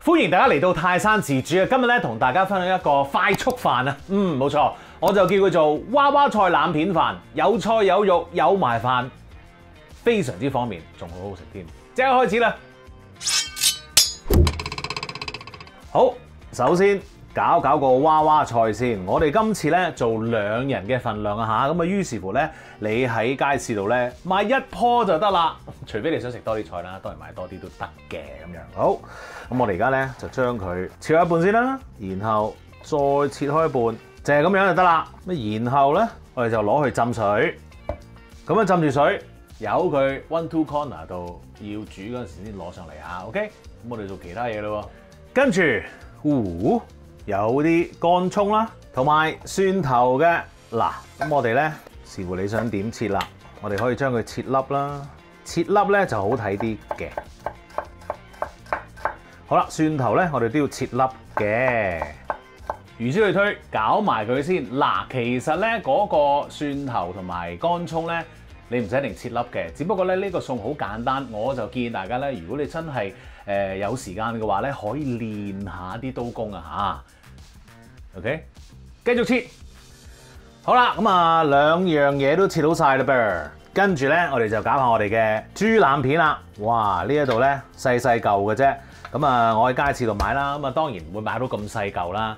歡迎大家嚟到泰山自煮啊！今日咧同大家分享一個快速飯啊，冇錯，我就叫佢做娃娃菜腩片飯，有菜有肉有埋飯，非常之方便，仲好好食添。即刻開始啦！好，首先搞個娃娃菜先。我哋今次咧做2人嘅份量啊嚇，咁啊於是乎咧，你喺街市度咧買1棵就得啦，除非你想食多啲菜啦，當然買多啲都得嘅咁樣。好，咁我哋而家咧就將佢切開一半先啦，然後再切開一半，就係咁樣就得啦。咁然後咧，我哋就攞去浸水，咁樣浸住水，由佢 1-2 corner 度要煮嗰陣時先攞上嚟嚇。OK， 咁我哋做其他嘢咯喎，跟住，有啲乾葱啦，同埋蒜頭嘅。嗱，咁我哋咧視乎你想點切啦，我哋可以將佢切粒啦，切粒咧就好睇啲嘅。好啦，蒜頭咧我哋都要切粒嘅。如此類推，搞埋佢先。嗱，其實咧嗰個蒜頭同埋乾葱咧，你唔使一定切粒嘅，只不過咧呢個餸好簡單，我就建議大家咧，如果你真係有時間嘅話咧，可以練下啲刀工啊嚇。OK， 繼續切。好啦，咁啊2樣嘢都切好晒啦噃。跟住咧，我哋就搞下我哋嘅豬腩片啦。哇，呢一度咧細嚿嘅啫。咁啊，我喺街市度買啦。咁啊，當然唔會買到咁細嚿啦。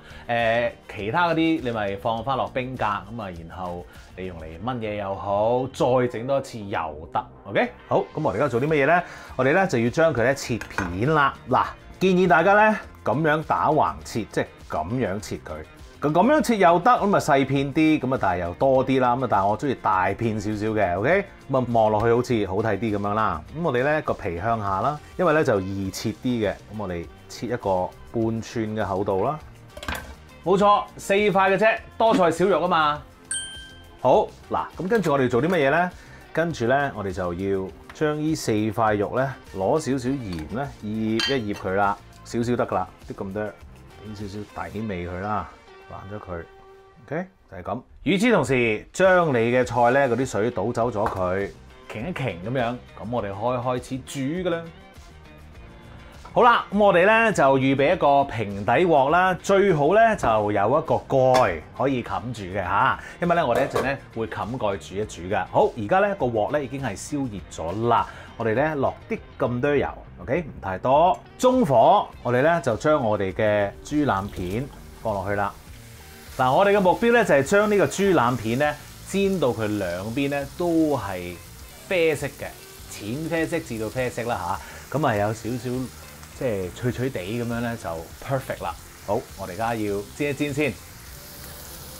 其他嗰啲你咪放翻落冰格，咁啊，然後你用嚟燜嘢又好，再整多一次又得。OK， 好，咁我哋而家做啲乜嘢咧？我哋咧就要將佢咧切片啦。嗱，建議大家咧咁樣打橫切，即係咁樣切佢。咁樣切又得，咁啊細片啲，咁啊但係又多啲啦。咁啊，但係我中意大片少少嘅。OK，咁啊望落去好似好睇啲咁樣啦。咁我哋咧個皮向下啦，因為咧就易切啲嘅。咁我哋切一個半寸嘅厚度啦。冇錯，4塊嘅啫，多菜少肉啊嘛。好嗱，咁跟住我哋做啲乜嘢咧？跟住咧，我哋就要將呢4塊肉咧攞少少鹽咧醃一醃佢啦，少少得噶啦，啲咁多，俾少少底味佢啦。爛咗佢 ，OK 就係咁。與此同時，將你嘅菜咧嗰啲水倒走咗佢，擎一擎咁樣，咁我哋開始煮噶啦。好啦，咁我哋咧就預備一個平底鑊啦，最好咧就有一個蓋可以冚住嘅嚇，因為咧我哋一陣咧會冚蓋煮一煮嘅。好，而家咧個鑊咧已經係燒熱咗啦，我哋咧落啲咁多油 ，OK 唔太多，中火，我哋咧就將我哋嘅豬腩片放落去啦。嗱，我哋嘅目標咧就係將呢個豬腩片咧煎到佢兩邊咧都係啡色嘅，淺啡色至到啡色啦嚇，咁啊有少少即係脆脆地咁樣咧就 perfect 啦。好，我哋而家要煎一煎先。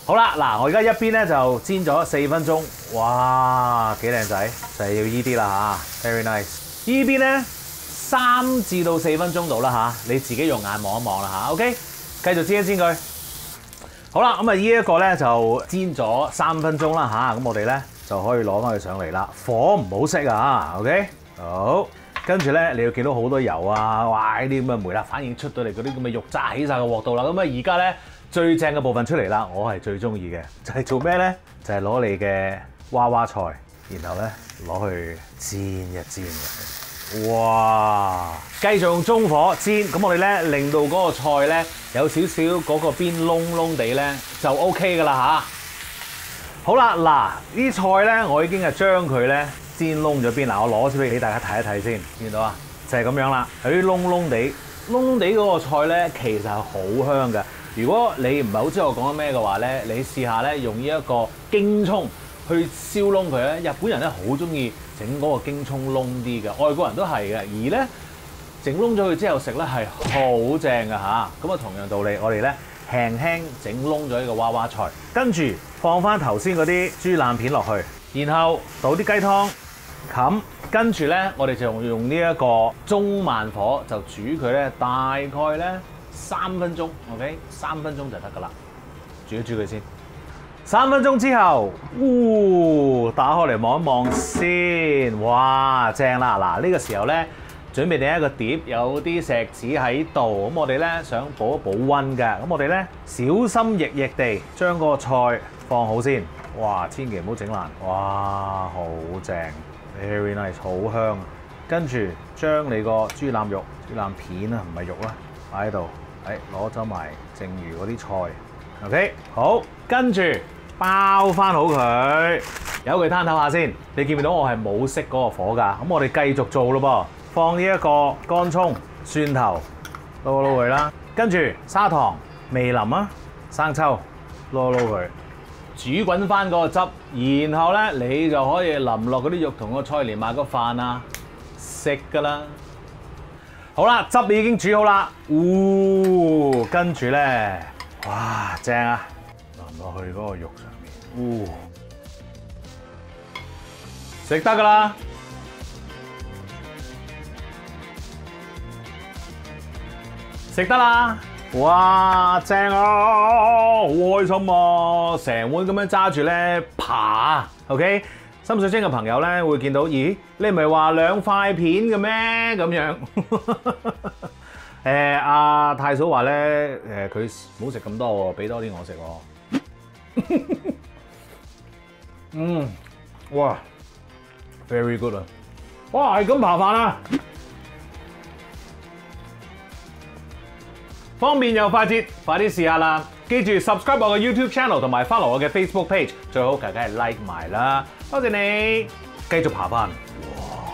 好啦，嗱，我而家一邊咧就煎咗4分鐘，哇，幾靚仔，就係要依啲啦嚇 ，very nice。依邊咧3至到4分鐘到啦嚇，你自己用眼望一望啦嚇 ，OK， 繼續煎一煎佢。好啦，咁啊呢一個咧就煎咗3分鐘啦嚇，咁我哋咧就可以攞翻佢上嚟啦。火唔好熄啊 ，OK， 好。跟住咧你要見到好多油啊，哇！呢啲咁嘅梅辣反應出到嚟，嗰啲咁嘅肉炸起晒個鑊度啦。咁啊而家咧最正嘅部分出嚟啦，我係最中意嘅，就係做咩咧？就係攞你嘅娃娃菜，然後咧攞去煎一煎嘅。哇！繼續用中火煎，咁我哋咧令到嗰個菜咧有少少嗰個邊燶燶地咧就 OK 噶啦嚇。好啦，嗱啲菜咧我已經係將佢咧煎燶咗邊。嗱，我攞出俾大家睇一睇先，見到啊？就係咁樣啦，有啲燶燶地嗰個菜咧其實係好香嘅。如果你唔係好知我講緊咩嘅話咧，你試下咧用呢一個京葱去燒燶佢咧。日本人咧好中意整嗰個京葱燶啲嘅，外國人都係嘅。而咧整燶咗佢之後食咧係好正嘅嚇。咁啊同樣道理，我哋咧輕輕整燶咗呢個娃娃菜，跟住放翻頭先嗰啲豬腩片落去，然後倒啲雞湯冚，跟住咧我哋就用呢一個中慢火就煮佢咧，大概咧3分鐘 ，OK， 3分鐘就得噶啦，煮一煮佢先。3分鐘之後，打開嚟望一望先，哇，正啦！嗱，呢個時候咧，準備定一個碟，有啲錫紙喺度，咁我哋咧想保一保溫嘅，咁我哋咧小心翼翼地將個菜放好先，哇，千祈唔好整爛，哇，好正 ，very nice， 好香。跟住將你個豬腩肉、豬腩片啊，唔係肉啦，擺喺度，攞走埋剩餘嗰啲菜。OK， 好，跟住包翻好佢，由佢攤透下先。你見唔見到我係冇熄嗰個火㗎？咁我哋繼續做咯噃，放呢一個乾葱、蒜頭撈佢啦，跟住砂糖、味淋啊、生抽撈佢，煮滾翻嗰個汁，然後咧你就可以淋落嗰啲肉同個菜連埋個飯啊，食㗎啦。好啦，汁已經煮好啦，跟住咧，哇，正啊！淋落去嗰個肉上面，食得㗎啦！食得啦！哇，正啊，好開心啊！成碗咁樣揸住咧扒 ，OK？ 深水清嘅朋友咧會見到，咦？你唔係話2塊片嘅咩？咁樣阿太嫂話咧，佢唔好食咁多喎，俾多啲我食喎。哇 ，very good 啊！哇，係咁扒飯啊！方便又快捷，快啲試下啦！記住 subscribe 我嘅 YouTube channel 同埋 follow 我嘅 Facebook page， 最好梗係 like 埋啦！多謝你，繼續爬翻。哇！